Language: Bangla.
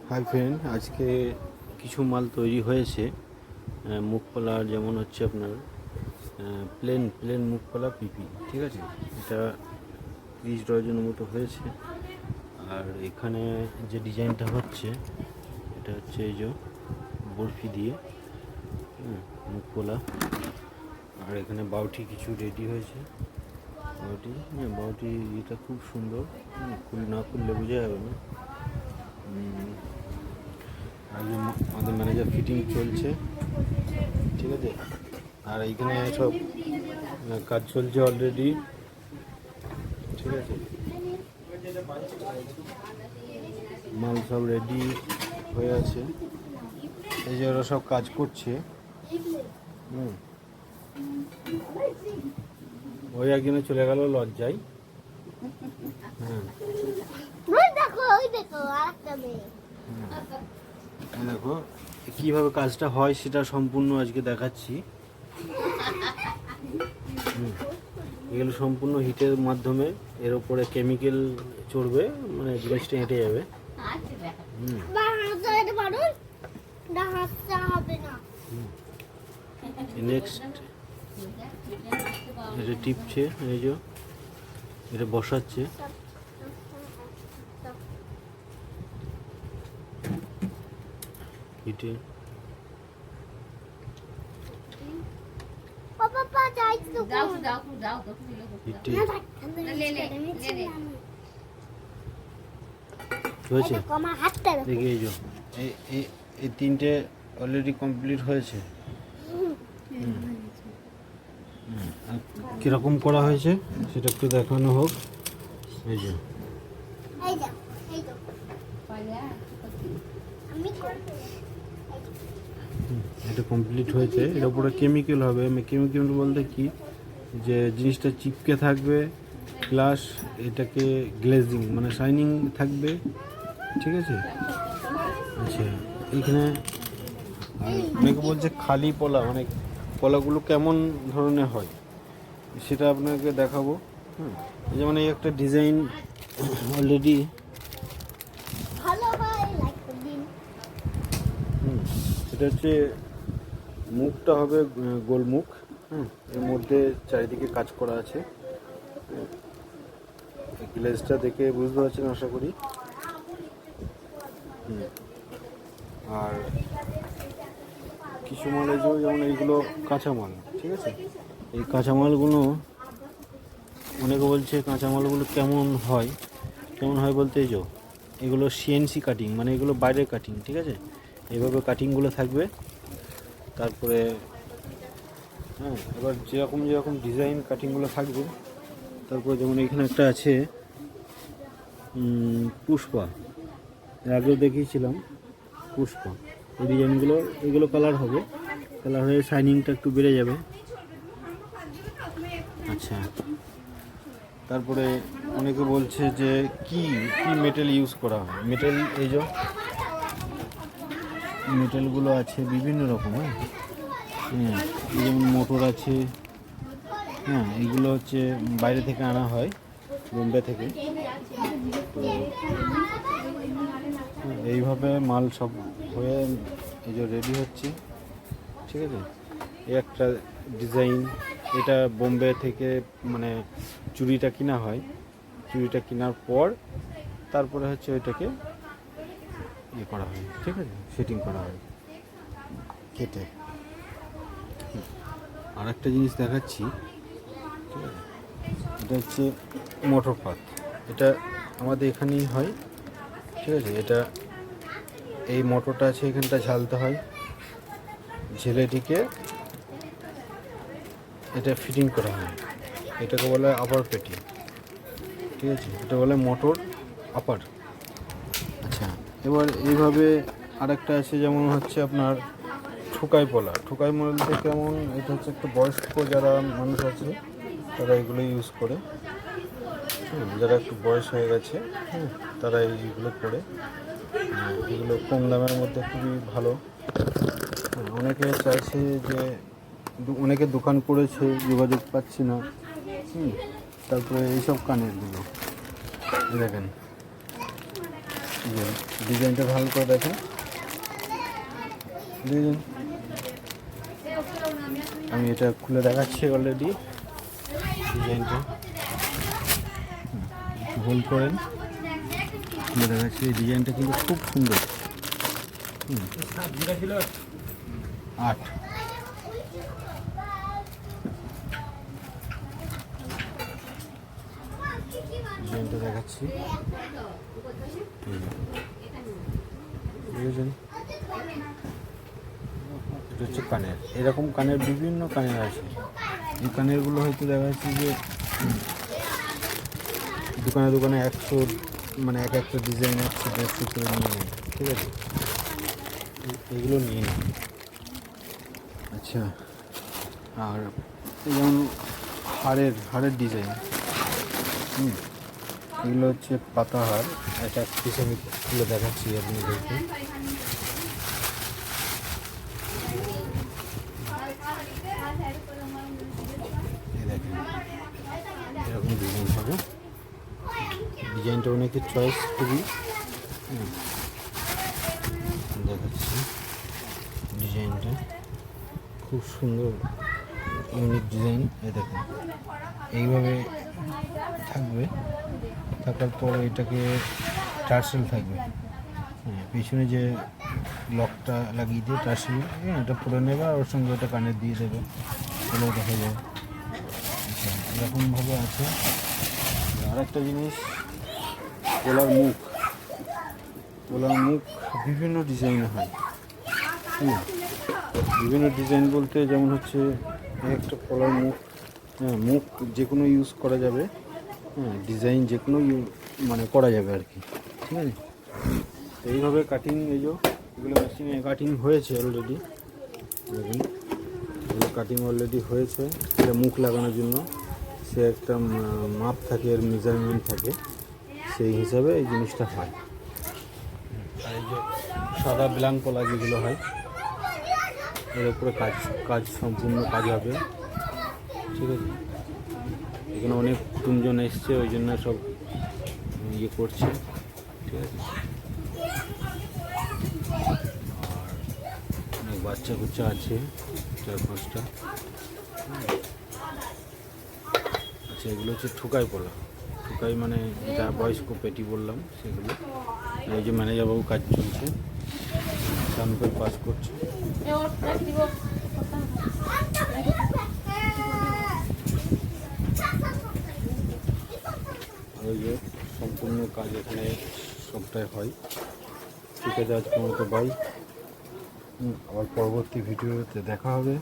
হাই ফ্রেন্ড, আজকে কিছু মাল তৈরি হয়েছে মুখপলা, যেমন হচ্ছে আপনার প্লেন মুখপলা পিপি, ঠিক আছে। এটা 30 ডজনের মতো হয়েছে। আর এখানে যে ডিজাইনটা হচ্ছে এটা হচ্ছে এই যে বরফি দিয়ে মুখপলা। আর এখানে বাউটি কিছু রেডি হয়েছে। বাউটি এটা খুব সুন্দর, না খুললে বোঝা যাবে না। আর আমাদের ম্যানেজার ফিটিং চলছে, ঠিক আছে। আর এইখানে সব কাজ চলছে অলরেডি, ঠিক আছে। মাল সব রেডি হয়ে আছে, এই যে ওরা সব কাজ করছে। ওই একজনে চলে গেল লজ্জায়। দেখো কিভাবে কাজটা হয় সেটা সম্পূর্ণ আজকে দেখাচ্ছি। এগুলো সম্পূর্ণ হিটের মাধ্যমে এর উপরে কেমিক্যাল চড়বে, মানে জিনিসটা হেঁটে যাবে। নেক্সট এটা টিপছে, এই যে এটা বসাচ্ছে। হিটে হয়েছে, দেখি এই যে এই তিনটে অলরেডি কমপ্লিট হয়েছে। কীরকম করা হয়েছে সেটা একটু দেখানো হোক। এই যে এটা কমপ্লিট হয়েছে। এর উপরে কেমিক্যাল হবে। কেমিক্যাল বলতে কি, যে জিনিসটা চিপকে থাকবে, প্লাস এটাকে গ্লেজিং মানে শাইনিং থাকবে, ঠিক আছে। আচ্ছা, এইখানে অনেকে বলছে খালি পলা, মানে পলাগুলো কেমন ধরনের হয় সেটা আপনাকে দেখাবো। যেমন এই একটা ডিজাইন অলরেডি এটা হচ্ছে মুখটা হবে গোল মুখ। এর মধ্যে চারিদিকে কাজ করা আছে। গ্লেজটা দেখে বুঝতে পারছেন আশা করি। আর কিছু মাল এই যেমন এইগুলো কাঁচামাল, ঠিক আছে। এই কাঁচামালগুলো অনেকে বলছে কাঁচামালগুলো কেমন হয় বলতে, এই যে এগুলো সিএনসি কাটিং, মানে এগুলো বাইরের কাটিং, ঠিক আছে। এইভাবে কাটিংগুলো থাকবে। তারপরে এবার যেরকম ডিজাইন কাটিংগুলো থাকবে। তারপরে যেমন এখানে একটা আছে পুষ্পা, এর আগেও দেখিয়েছিলাম পুষ্পা। এই ডিজাইনগুলো এগুলো কালার হবে, কালার হয়ে শাইনিংটা একটু বেড়ে যাবে। আচ্ছা, তারপরে অনেকে বলছে যে কি মেটেল ইউজ করা হয়। মেটেল এই যে মেটেলগুলো আছে বিভিন্ন রকম। যেমন মোটর আছে, এইগুলো হচ্ছে বাইরে থেকে আনা হয়, বোম্বে থেকে। তো এইভাবে মাল সব হয়ে এই যে রেডি হচ্ছে, ঠিক আছে। এই একটা ডিজাইন, এটা বোম্বে থেকে মানে চুড়িটা কিনা হয়। চুড়িটা কেনার পর তারপরে হচ্ছে ওইটাকে ইয়ে করা হয়, ঠিক আছে, সেটিং করা হয় কেটে। আর একটা জিনিস দেখাচ্ছি, ঠিক আছে। এটা হচ্ছে মোটর পাত, এটা আমাদের এখানেই হয়, ঠিক আছে। এটা এই মোটরটা আছে, এখানটা ঝালতে হয়, ঝেলেটিকে এটা ফিটিং করা হয়। এটাকে বলে আপার পেটি, ঠিক আছে। এটা বলে মোটর আপার। আচ্ছা, এবার এইভাবে আরেকটা আছে, যেমন হচ্ছে আপনার ঠুকাই পলা। ঠুকাই বলতে কেমন, এটা হচ্ছে একটু বয়স্ক যারা মানুষ আছে তারা এগুলো ইউজ করে। যারা একটু বয়স হয়ে গেছে তারা এইগুলো করে। এগুলো কম দামের মধ্যে খুবই ভালো। অনেকে চাইছে যে, অনেকে দোকান করেছে, যোগাযোগ পাচ্ছি না। তারপরে এইসব কানেরগুলো দেখেন, ডিজাইনটা ভালো করে দেখেন, ডিজাইন আমি এটা খুলে দেখাচ্ছি অলরেডি। ডিজাইনটা হোল্ড করেন, খুলে দেখাচ্ছি। এই ডিজাইনটা কিন্তু খুব সুন্দর। 8 ডিজাইনটা দেখাচ্ছি, বুঝেছেন? এটা হচ্ছে কানের, এরকম কানের বিভিন্ন কানের আছে। এই কানেরগুলো হয়তো দেখা যাচ্ছে যে দোকানে দোকানে 100 মানে এক একটা ডিজাইন 100-150 করে নিয়ে নেয়, ঠিক আছে? এগুলো নিয়ে নেয়। আচ্ছা, আর যেমন হাড়ের ডিজাইন, এগুলো হচ্ছে পাতা হাড়। একটা পিস আমি খুলে দেখাচ্ছি আপনাদেরকে। দেখেন এরকম ডিজাইন হবে। ডিজাইনটা অনেকের চয়েস খুবই। দেখাচ্ছি ডিজাইনটা খুব সুন্দর, ইউনিক ডিজাইন। এই দেখেন এইভাবে থাকবে, থাকার পর এটাকে টার্সেল থাকবে। পিছনে যে লকটা লাগিয়ে দিয়ে টার্সেল এটা পরে নেবে, আর ওর সঙ্গে ওটা কানে দিয়ে দেবে, তাহলেও দেখা যায়। আচ্ছা, এরকমভাবে আছে। আর একটা জিনিস, গলার মুখ বিভিন্ন ডিজাইনে হয়। বিভিন্ন ডিজাইন বলতে যেমন হচ্ছে একটা গলার মুখ যে কোনো ইউজ করা যাবে। ডিজাইন যে কোনো মানে করা যাবে আর কি, ঠিক আছে? এইভাবে কাটিং, এই যে এগুলো মেশিনে কাটিং হয়েছে অলরেডি। দেখুন এগুলো কাটিং অলরেডি হয়েছে। এটা মুখ লাগানোর জন্য সে একটা মাপ থাকে, এর মেজারমেন্ট থাকে, সেই হিসাবে এই জিনিসটা হয়। আর এই যে সাদা ব্ল্যাঙ্ক কলা যেগুলো হয়, এর উপরে কাজ সম্পূর্ণ কাজ হবে, ঠিক আছে? এখানে অনেক কুটুমজন এসছে, ওই জন্য সব ইয়ে করছে, ঠিক আছে? আর অনেক বাচ্চা কুচ্চা আছে, 4-5টা। আচ্ছা, এগুলো হচ্ছে ঠুকাই পলা। ঠুকাই মানে যা বয়স্ক পেটি বললাম সেগুলো। এই যে ম্যানেজারবাবু কাজ চলছে, স্যাম্পল পাস করছে। ওই যে সম্পূর্ণ কাজ এখানে সবটাই হয়, ঠিক আছে? আজকের মতো বাই, আবার পরবর্তী ভিডিওতে দেখা হবে।